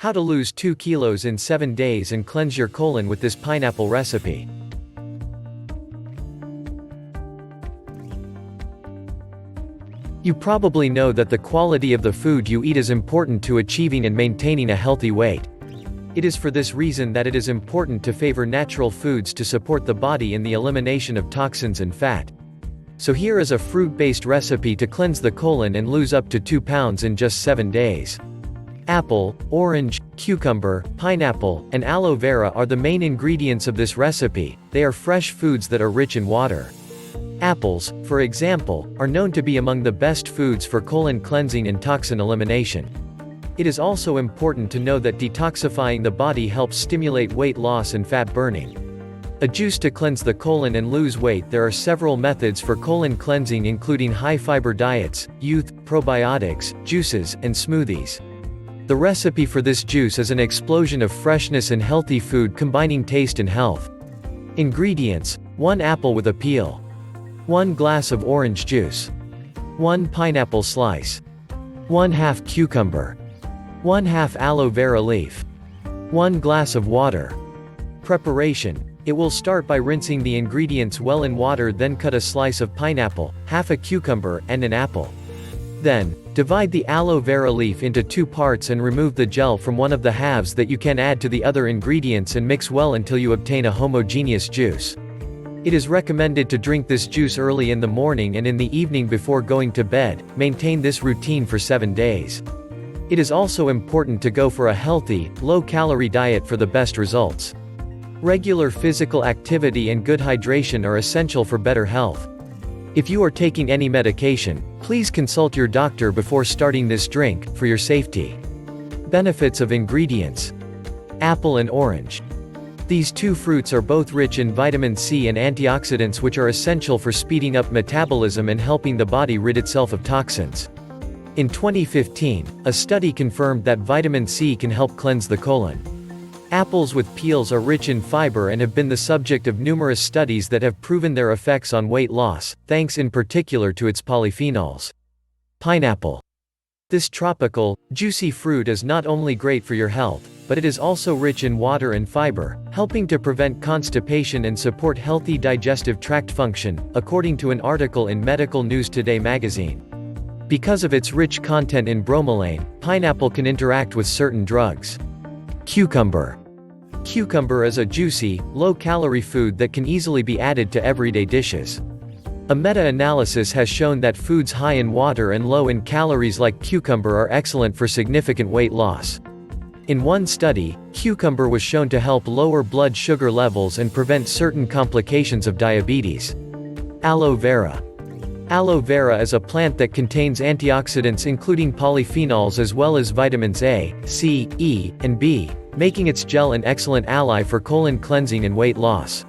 How to lose 2 kilos in 7 days and cleanse your colon with this pineapple recipe. You probably know that the quality of the food you eat is important to achieving and maintaining a healthy weight. It is for this reason that it is important to favor natural foods to support the body in the elimination of toxins and fat. So here is a fruit-based recipe to cleanse the colon and lose up to 2 pounds in just 7 days. Apple, orange, cucumber, pineapple, and aloe vera are the main ingredients of this recipe. They are fresh foods that are rich in water. Apples, for example, are known to be among the best foods for colon cleansing and toxin elimination. It is also important to know that detoxifying the body helps stimulate weight loss and fat burning. A juice to cleanse the colon and lose weight. There are several methods for colon cleansing, including high-fiber diets, youth, probiotics, juices, and smoothies. The recipe for this juice is an explosion of freshness and healthy food combining taste and health. Ingredients: 1 apple with a peel, 1 glass of orange juice, 1 pineapple slice, 1/2 cucumber, 1/2 aloe vera leaf, 1 glass of water. Preparation: it will start by rinsing the ingredients well in water, then cut a slice of pineapple, half a cucumber, and an apple. Then, divide the aloe vera leaf into 2 parts and remove the gel from one of the halves that you can add to the other ingredients and mix well until you obtain a homogeneous juice. It is recommended to drink this juice early in the morning and in the evening before going to bed. Maintain this routine for 7 days. It is also important to go for a healthy, low-calorie diet for the best results. Regular physical activity and good hydration are essential for better health. If you are taking any medication, please consult your doctor before starting this drink, for your safety. Benefits of ingredients: apple and orange. These 2 fruits are both rich in vitamin C and antioxidants, which are essential for speeding up metabolism and helping the body rid itself of toxins. In 2015, a study confirmed that vitamin C can help cleanse the colon. Apples with peels are rich in fiber and have been the subject of numerous studies that have proven their effects on weight loss, thanks in particular to its polyphenols. Pineapple. This tropical, juicy fruit is not only great for your health, but it is also rich in water and fiber, helping to prevent constipation and support healthy digestive tract function, according to an article in Medical News Today magazine. Because of its rich content in bromelain, pineapple can interact with certain drugs. Cucumber. Cucumber is a juicy, low-calorie food that can easily be added to everyday dishes. A meta-analysis has shown that foods high in water and low in calories like cucumber are excellent for significant weight loss. In one study, cucumber was shown to help lower blood sugar levels and prevent certain complications of diabetes. Aloe vera. Aloe vera is a plant that contains antioxidants including polyphenols as well as vitamins A, C, E, and B, making its gel an excellent ally for colon cleansing and weight loss.